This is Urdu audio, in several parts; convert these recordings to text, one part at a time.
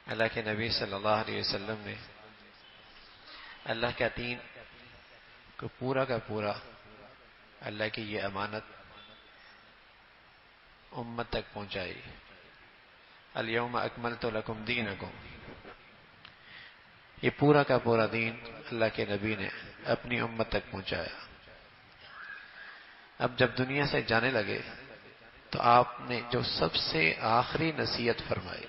اللہ کے نبی صلی اللہ علیہ وسلم نے اللہ کا دین کو پورا کا پورا اللہ کی یہ امانت امت تک پہنچائی. الیوم اکملت لکم دینکم، یہ پورا کا پورا دین اللہ کے نبی نے اپنی امت تک پہنچایا. اب جب دنیا سے جانے لگے تو آپ نے جو سب سے آخری نصیحت فرمائی،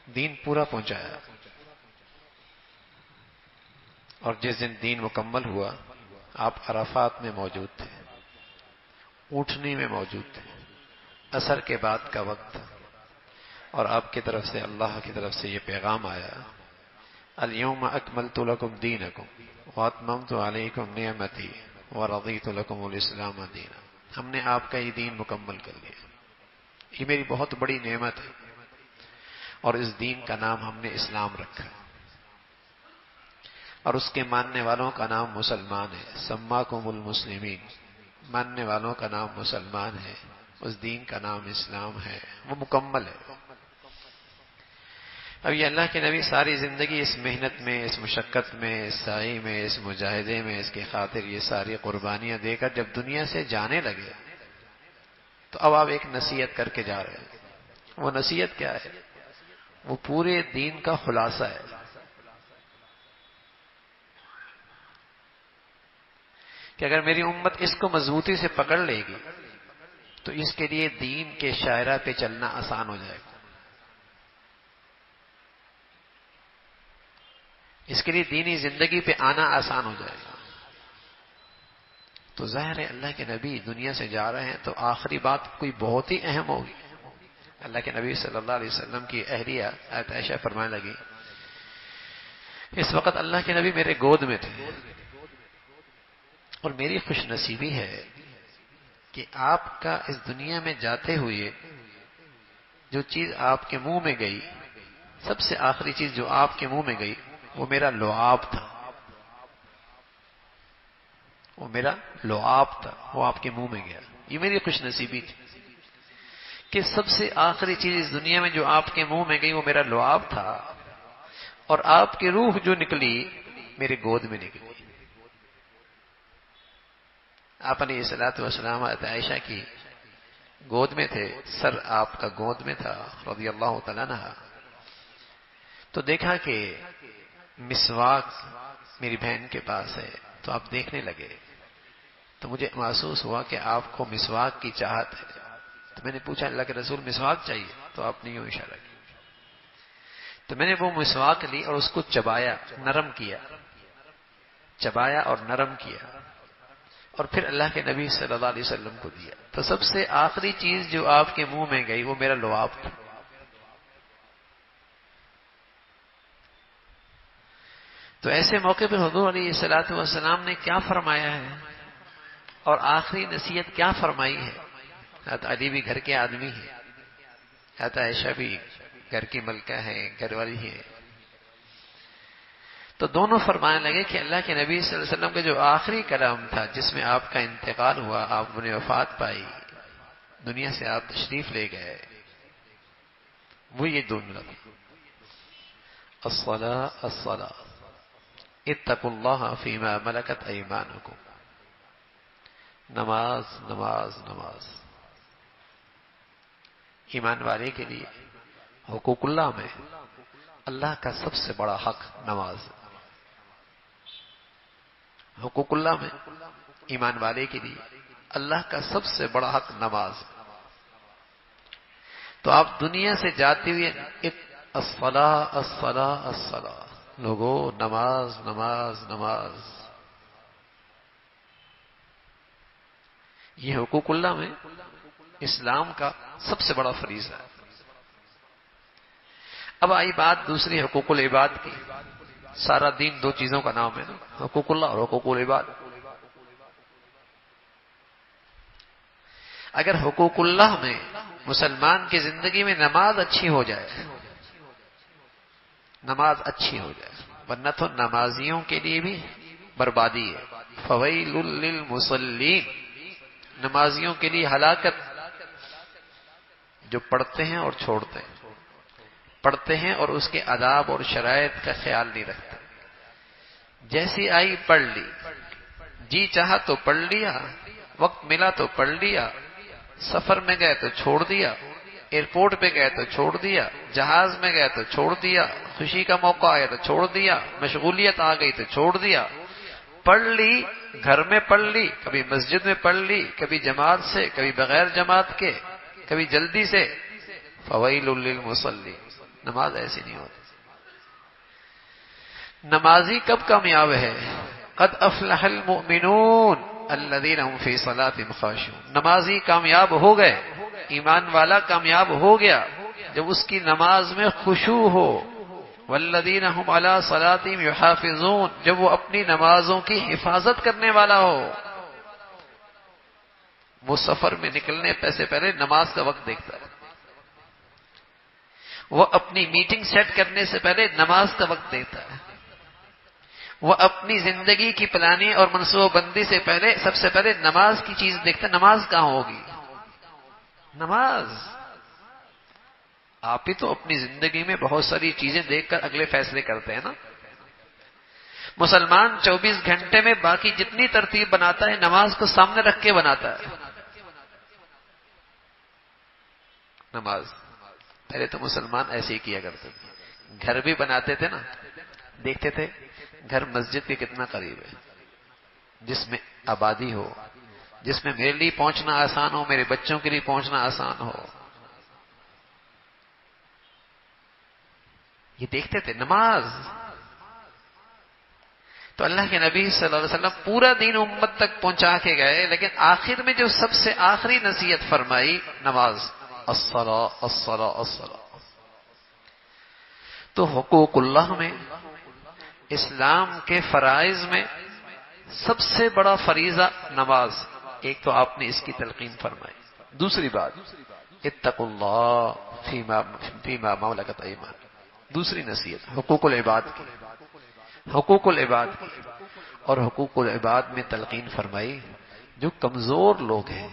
دین پورا پہنچایا. اور جس دن دین مکمل ہوا آپ عرفات میں موجود تھے، اونٹنی میں موجود تھے، عصر کے بعد کا وقت، اور آپ کی طرف سے اللہ کی طرف سے یہ پیغام آیا، الیوم اکملت لکم دینکم واتممت علیکم نعمتی ورضیت لکم الاسلام دینا. ہم نے آپ کا یہ دین مکمل کر لیا، یہ میری بہت بڑی نعمت ہے، اور اس دین کا نام ہم نے اسلام رکھا ہے، اور اس کے ماننے والوں کا نام مسلمان ہے. سماکم المسلمین، ماننے والوں کا نام مسلمان ہے، اس دین کا نام اسلام ہے، وہ مکمل ہے. اب یہ اللہ کے نبی ساری زندگی اس محنت میں، اس مشقت میں، اس سعی میں، اس مجاہدے میں، اس کی خاطر یہ ساری قربانیاں دے کر جب دنیا سے جانے لگے تو اب آپ ایک نصیحت کر کے جا رہے ہیں. وہ نصیحت کیا ہے؟ وہ پورے دین کا خلاصہ ہے. کہ اگر میری امت اس کو مضبوطی سے پکڑ لے گی تو اس کے لیے دین کے شاعرہ پہ چلنا آسان ہو جائے گا، اس کے لیے دینی زندگی پہ آنا آسان ہو جائے گا. تو ظاہر ہے اللہ کے نبی دنیا سے جا رہے ہیں تو آخری بات کوئی بہت ہی اہم ہوگی. اللہ کے نبی صلی اللہ علیہ وسلم کی اہلیہ حضرت عائشہ فرمانے لگی، اس وقت اللہ کے نبی میرے گود میں تھے، اور میری خوش نصیبی ہے کہ آپ کا اس دنیا میں جاتے ہوئے جو چیز آپ کے منہ میں گئی، سب سے آخری چیز جو آپ کے منہ میں گئی وہ میرا لعاب تھا. وہ میرا لعاب تھا، وہ آپ کے منہ میں گیا. یہ میری خوش نصیبی تھی کہ سب سے آخری چیز اس دنیا میں جو آپ کے منہ میں گئی وہ میرا لعاب تھا، اور آپ کی روح جو نکلی میرے گود میں نکلی. آپ علیہ الصلوۃ والسلام عائشہ کی گود میں تھے، سر آپ کا گود میں تھا رضی اللہ تعالیٰ عنہ. تو دیکھا کہ مسواک میری بہن کے پاس ہے تو آپ دیکھنے لگے. تو مجھے محسوس ہوا کہ آپ کو مسواک کی چاہت ہے. تو میں نے پوچھا اللہ کے رسول مسواک چاہیے؟ تو آپ نے یوں اشارہ کیا. تو میں نے وہ مسواک لی اور اس کو چبایا، نرم کیا، چبایا اور نرم کیا، اور پھر اللہ کے نبی صلی اللہ علیہ وسلم کو دیا. تو سب سے آخری چیز جو آپ کے منہ میں گئی وہ میرا لعاب تھا. تو ایسے موقع پہ حضور علیہ الصلوۃ والسلام نے کیا فرمایا ہے اور آخری نصیحت کیا فرمائی ہے؟ حضرت علی بھی گھر کے آدمی ہیں، حضرت عائشہ بھی گھر کی ملکہ ہے، گھر والی ہے. تو دونوں فرمانے لگے کہ اللہ کے نبی صلی اللہ علیہ وسلم کا جو آخری کلام تھا جس میں آپ کا انتقال ہوا، آپ نے وفات پائی، دنیا سے آپ تشریف لے گئے، وہ یہ دونوں لفظ، الصلاۃ الصلاۃ اتقوا اللہ فیما ملکت ایمانکم. نماز نماز نماز. ایمان والے کے لیے حقوق اللہ میں اللہ کا سب سے بڑا حق نماز. حقوق اللہ میں ایمان والے کے لیے اللہ کا سب سے بڑا حق نماز. تو آپ دنیا سے جاتے ہوئے الصلاۃ الصلاۃ الصلاۃ، لوگوں نماز نماز نماز. یہ حقوق اللہ میں اسلام کا سب سے بڑا فریضہ ہے. اب آئی بات دوسری حقوق العباد کی. سارا دین دو چیزوں کا نام ہے نا، حقوق اللہ اور حقوق العباد. اگر حقوق اللہ میں مسلمان کی زندگی میں نماز اچھی ہو جائے، نماز اچھی ہو جائے، ورنہ تو نمازیوں کے لیے بھی بربادی ہے. فویل للمصلین، نمازیوں کے لیے ہلاکت، جو پڑھتے ہیں اور چھوڑتے ہیں. پڑھتے ہیں اور اس کے آداب اور شرائط کا خیال نہیں رکھتے. جیسی آئی پڑھ لی، جی چاہا تو پڑھ لیا، وقت ملا تو پڑھ لیا، سفر میں گئے تو چھوڑ دیا، ایئرپورٹ پہ گئے تو چھوڑ دیا، جہاز میں گئے تو چھوڑ دیا، خوشی کا موقع آیا تو چھوڑ دیا، مشغولیت آ گئی تو چھوڑ دیا. پڑھ لی، گھر میں پڑھ لی، کبھی مسجد میں پڑھ لی، کبھی جماعت سے، کبھی بغیر جماعت کے، کبھی جلدی سے. فویل للمصلی، نماز ایسی نہیں ہوتی. نمازی کب کامیاب ہے؟ قد افلح المؤمنون الذین هم فی صلاتهم خاشعون. نمازی کامیاب ہو گئے، ایمان والا کامیاب ہو گیا جب اس کی نماز میں خشوع ہو. والذین هم علی صلاتهم یحافظون، جب وہ اپنی نمازوں کی حفاظت کرنے والا ہو. وہ سفر میں نکلنے سے پہلے نماز کا وقت دیکھتا ہے، وہ اپنی میٹنگ سیٹ کرنے سے پہلے نماز کا وقت دیکھتا ہے، وہ اپنی زندگی کی پلاننگ اور منصوبہ بندی سے پہلے سب سے پہلے نماز کی چیز دیکھتا ہے. نماز کہاں ہوگی؟ نماز. آپ ہی تو اپنی زندگی میں بہت ساری چیزیں دیکھ کر اگلے فیصلے کرتے ہیں نا. مسلمان 24 گھنٹے میں باقی جتنی ترتیب بناتا ہے نماز کو سامنے رکھ کے بناتا ہے. نماز پہلے تو مسلمان ایسے ہی کیا کرتے تھے، گھر بھی بناتے تھے نا، دیکھتے تھے گھر مسجد کے کتنا قریب ہے، جس میں آبادی ہو، جس میں میرے لیے پہنچنا آسان ہو، میرے بچوں کے لیے پہنچنا آسان ہو. یہ دیکھتے تھے. نماز تو اللہ کے نبی صلی اللہ علیہ وسلم پورا دین امت تک پہنچا کے گئے، لیکن آخر میں جو سب سے آخری نصیحت فرمائی، نماز. الصلاۃ الصلاۃ الصلاۃ. تو حقوق اللہ میں، اسلام کے فرائض میں سب سے بڑا فریضہ نماز. ایک تو آپ نے اس کی تلقین فرمائی. دوسری بات، اتقوا اللہ فیما ملکت ایمانکم. دوسری نصیحت حقوق العباد کی، حقوق العباد کی. اور حقوق العباد میں تلقین فرمائی، جو کمزور لوگ ہیں،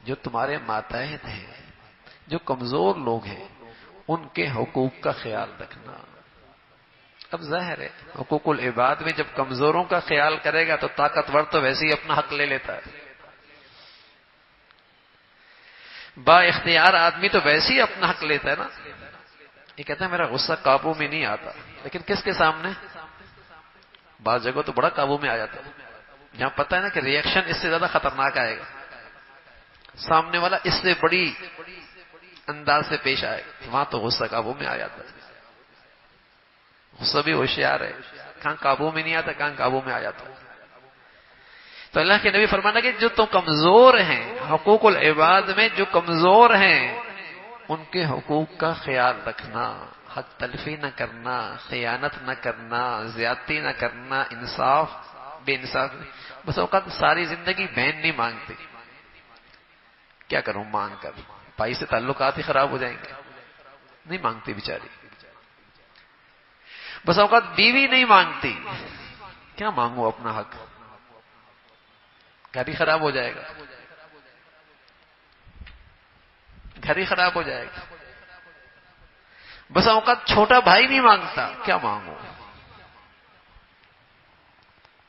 جو تمہارے ماتحت ہیں، جو کمزور لوگ ہیں، ان کے حقوق کا خیال رکھنا. اب ظاہر ہے حقوق العباد میں جب کمزوروں کا خیال کرے گا تو طاقتور تو ویسے ہی اپنا حق لے لیتا ہے. با اختیار آدمی تو ویسے ہی اپنا حق لیتا ہے نا. یہ کہتا ہے میرا غصہ قابو میں نہیں آتا، لیکن کس کے سامنے؟ بعض جگہ تو بڑا قابو میں آ جاتا ہے، جہاں پتہ ہے نا کہ ری ایکشن اس سے زیادہ خطرناک آئے گا، سامنے والا اس سے بڑی انداز سے پیش آئے گا، وہاں تو غصہ قابو میں آ جاتا ہے. غصہ بھی ہوشیار ہے، کہاں قابو میں نہیں آتا، کہاں قابو میں آ جاتا ہے. تو اللہ کے نبی فرمانا کہ جو تو کمزور ہیں، حقوق العباد میں جو کمزور ہیں ان کے حقوق کا خیال رکھنا، حق تلفی نہ کرنا، خیانت نہ کرنا، زیادتی نہ کرنا، انصاف بے انصاف. بس اوقات ساری زندگی بہن نہیں مانگتی، کیا کروں مانگ کر، بھائی سے تعلقات ہی خراب ہو جائیں گے، نہیں مانگتی بیچاری. بس اوقات بیوی نہیں مانگتی، کیا مانگو اپنا حق، گھر ہی خراب ہو جائے گا، گھر ہی خراب ہو جائے گا. بس اوقات چھوٹا بھائی نہیں مانگتا، کیا مانگو،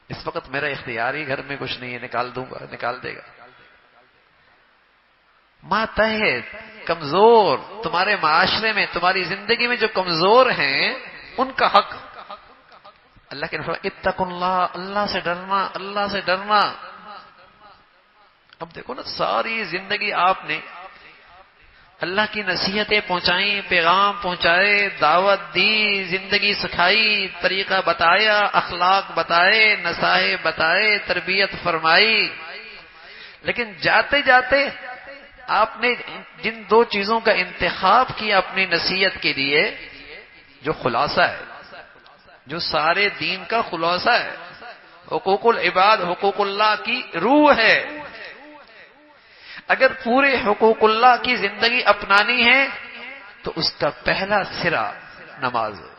اس وقت میرا اختیار ہی گھر میں کچھ نہیں ہے، نکال دوں گا، نکال دے گا. ماتحت کمزور تمہارے معاشرے میں، تمہاری زندگی میں جو کمزور ہیں ان کا حق. اللہ کے نبی اتقوا اللہ، اللہ سے ڈرنا، اللہ سے ڈرنا. اب دیکھو نا ساری زندگی آپ نے اللہ کی نصیحتیں پہنچائیں، پیغام پہنچائے، دعوت دی، زندگی سکھائی، طریقہ بتایا، اخلاق بتائے، نصائح بتائے، تربیت فرمائی، لیکن جاتے جاتے آپ نے جن دو چیزوں کا انتخاب کیا اپنی نصیحت کے لیے، جو خلاصہ ہے، جو سارے دین کا خلاصہ ہے، حقوق العباد، حقوق اللہ کی روح ہے. اگر پورے حقوق اللہ کی زندگی اپنانی ہے تو اس کا پہلا سرا نماز ہے.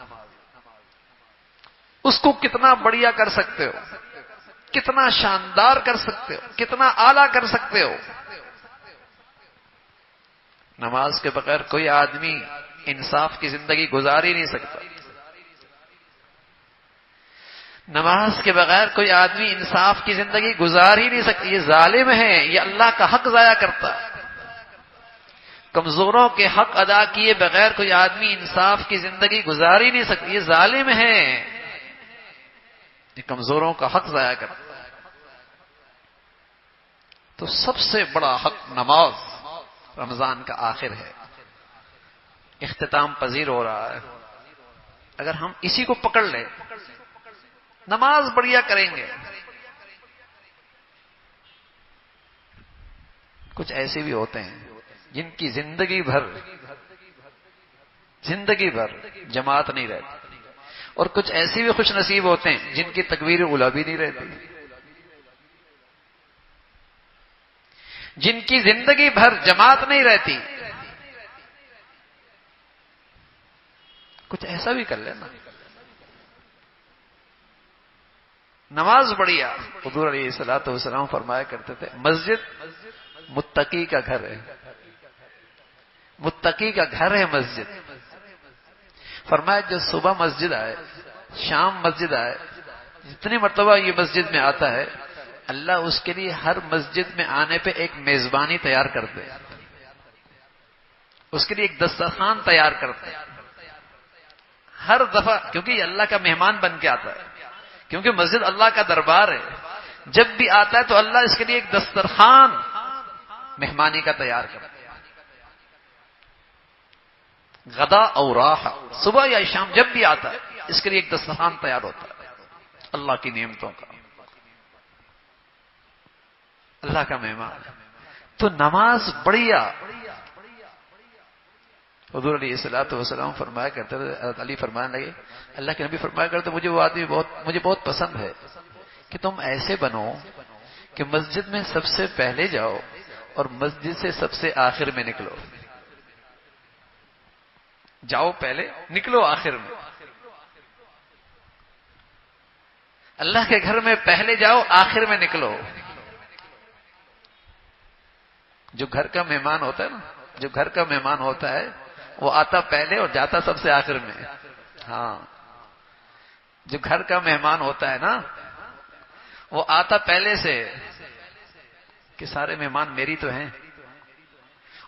اس کو کتنا بڑھیا کر سکتے ہو، کتنا شاندار کر سکتے ہو، کتنا اعلیٰ کر سکتے ہو. نماز کے بغیر کوئی آدمی انصاف کی زندگی گزار ہی نہیں سکتا. نماز کے بغیر کوئی آدمی انصاف کی زندگی گزار ہی نہیں سکتا. یہ ظالم ہے، یہ اللہ کا حق ضائع کرتا ہے. کمزوروں کے حق ادا کیے بغیر کوئی آدمی انصاف کی زندگی گزار ہی نہیں سکتا. یہ ظالم ہے، یہ کمزوروں کا حق ضائع کرتا ہے. تو سب سے بڑا حق نماز رمضان کا آخر ہے، اختتام پذیر ہو رہا ہے. اگر ہم اسی کو پکڑ لیں، نماز بڑھیا کریں گے. کچھ ایسے بھی ہوتے ہیں جن کی زندگی بھر جماعت نہیں رہتی، اور کچھ ایسے بھی خوش نصیب ہوتے ہیں جن کی تکبیر اولیٰ بھی نہیں رہتی، جن کی زندگی بھر جماعت نہیں رہتی. کچھ ایسا بھی کر لینا. نماز بڑھیا. حضور علیہ الصلوۃ والسلام فرمایا کرتے تھے مسجد متقی کا گھر ہے، متقی کا گھر ہے مسجد. فرمایا جو صبح مسجد آئے، شام مسجد آئے، جتنی مرتبہ یہ مسجد میں آتا ہے، اللہ اس کے لیے ہر مسجد میں آنے پہ ایک میزبانی تیار کرتے، اس کے لیے ایک دسترخوان تیار کرتے ہر دفعہ، کیونکہ یہ اللہ کا مہمان بن کے آتا ہے، کیونکہ مسجد اللہ کا دربار ہے. جب بھی آتا ہے تو اللہ اس کے لیے ایک دسترخوان مہمانی کا تیار کرتا ہے. غدا اور راحہ، صبح یا شام جب بھی آتا ہے اس کے لیے ایک دسترخوان تیار ہوتا ہے اللہ کی نعمتوں کا. اللہ کا مہمان. تو نماز بڑھیا. حضور علیہ الصلوۃ والسلام فرمایا کرتے تھے، حضرت علی فرمانے لگے اللہ کے نبی فرمایا کرتے مجھے وہ آدمی مجھے بہت پسند ہے کہ تم ایسے بنو کہ مسجد میں سب سے پہلے جاؤ اور مسجد سے سب سے آخر میں نکلو. جاؤ پہلے، نکلو آخر میں. اللہ کے گھر میں پہلے جاؤ، آخر میں نکلو. جو گھر کا مہمان ہوتا ہے نا، جو گھر کا مہمان ہوتا ہے وہ آتا پہلے اور جاتا سب سے آخر میں. ہاں، جو گھر کا مہمان ہوتا ہے نا وہ آتا پہلے سے کہ سارے مہمان میری تو ہیں،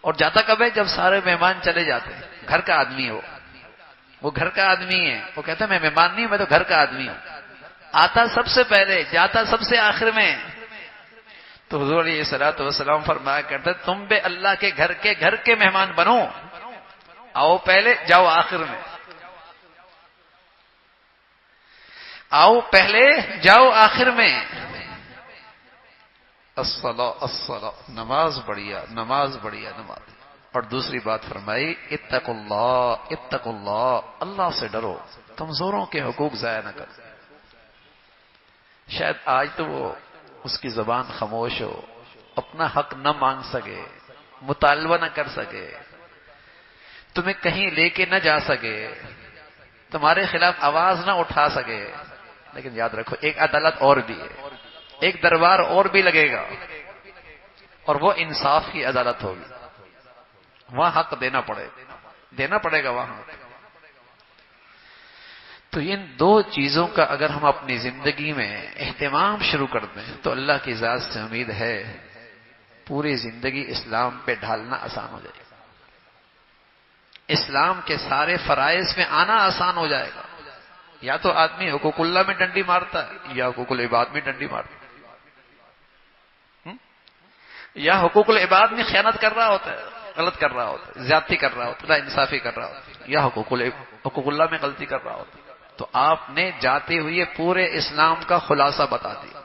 اور جاتا کب ہے جب سارے مہمان چلے جاتے. گھر کا آدمی ہو، وہ گھر کا آدمی ہے، وہ کہتا ہے میں مہمان نہیں ہوں، میں تو گھر کا آدمی ہوں. آتا سب سے پہلے، جاتا سب سے آخر میں. تو حضور علیہ الصلوۃ والسلام فرمایا کرتے تم بھی اللہ کے گھر کے مہمان بنو. آؤ پہلے، جاؤ آخر میں. آؤ پہلے، جاؤ آخر میں. الصلاۃ نماز بڑھیا، نماز بڑھیا نماز. اور دوسری بات فرمائی اتقوا اللہ، اللہ سے ڈرو، کمزوروں کے حقوق ضائع نہ کرو. شاید آج تو وہ اس کی زبان خاموش ہو، اپنا حق نہ مانگ سکے، مطالبہ نہ کر سکے، تمہیں کہیں لے کے نہ جا سکے، تمہارے خلاف آواز نہ اٹھا سکے. لیکن یاد رکھو ایک عدالت اور بھی ہے، ایک دربار اور بھی لگے گا، اور وہ انصاف کی عدالت ہوگی. وہاں حق دینا پڑے گا وہاں. تو ان دو چیزوں کا اگر ہم اپنی زندگی میں اہتمام شروع کر دیں تو اللہ کی ذات سے امید ہے پوری زندگی اسلام پہ ڈھالنا آسان ہو جائے گا. اسلام کے سارے فرائض میں آنا آسان ہو جائے گا. یا تو آدمی حقوق اللہ میں ڈنڈی مارتا ہے یا حقوق العباد میں ڈنڈی مارتا ہے، یا حقوق العباد میں خیانت کر رہا ہوتا ہے، غلط کر رہا ہوتا ہے، زیادتی کر رہا ہوتا ہے، ناانصافی کر رہا ہوتا ہے، یا حقوق اللہ میں غلطی کر رہا ہوتا ہے. تو آپ نے جاتے ہوئے پورے اسلام کا خلاصہ بتا دیا.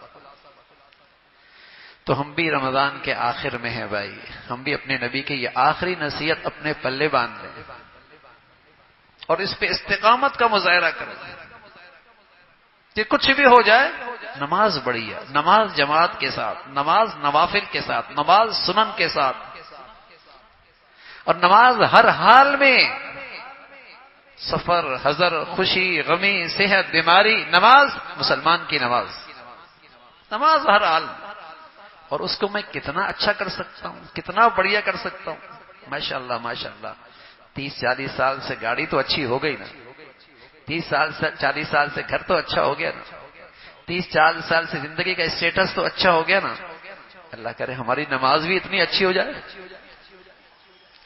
تو ہم بھی رمضان کے آخر میں ہیں بھائی، ہم بھی اپنے نبی کی یہ آخری نصیحت اپنے پلے باندھ لیں اور اس پہ استقامت کا مظاہرہ کریں کہ کچھ بھی ہو جائے نماز بڑھیا، نماز جماعت کے ساتھ، نماز نوافل کے ساتھ، نماز سنن کے ساتھ، اور نماز ہر حال میں، سفر، حضر، خوشی، غمی، صحت، بیماری، نماز مسلمان کی نماز ہر حال میں. اور اس کو میں کتنا اچھا کر سکتا ہوں، کتنا بڑھیا کر سکتا ہوں. ماشاءاللہ ماشاءاللہ 30-40 سال سے گاڑی تو اچھی ہو گئی نا، 30-40 سال سے گھر تو اچھا ہو گیا نا، 30-40 سال سے زندگی کا اسٹیٹس تو اچھا ہو گیا نا، اللہ کرے ہماری نماز بھی اتنی اچھی ہو جائے،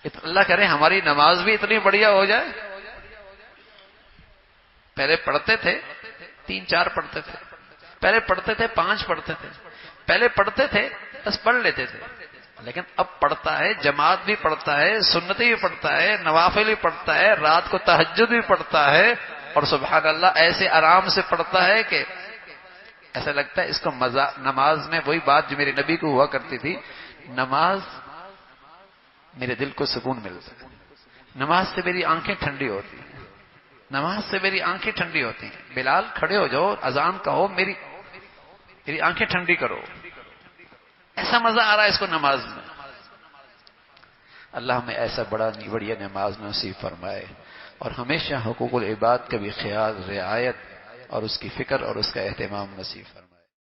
اللہ کرے ہماری نماز بھی اتنی بڑھیا ہو جائے۔ پہلے پڑھتے تھے 3-4 پڑھتے تھے، پہلے پڑھتے تھے 5 پڑھتے تھے، پہلے پڑھتے تھے بس پڑھ لیتے تھے، لیکن اب پڑھتا ہے، جماعت بھی پڑھتا ہے، سنتی بھی پڑھتا ہے، نوافل بھی پڑھتا ہے، رات کو تہجد بھی پڑھتا ہے، اور سبحان اللہ ایسے آرام سے پڑھتا ہے کہ ایسا لگتا ہے اس کو مزہ۔ نماز میں وہی بات جو میرے نبی کو ہوا کرتی تھی، نماز میرے دل کو سکون ملتا ہے، نماز سے میری آنکھیں ٹھنڈی ہوتی ہیں، نماز سے میری آنکھیں ٹھنڈی ہوتی ہیں۔ بلال کھڑے ہو جاؤ، اذان کہو، میری آنکھیں ٹھنڈی کرو، ایسا مزہ آ رہا ہے اس کو نماز میں۔ اللہ ہمیں ایسا بڑھیا نماز نصیب فرمائے، اور ہمیشہ حقوق العباد کا بھی خیال، رعایت اور اس کی فکر اور اس کا اہتمام نصیب فرمائے۔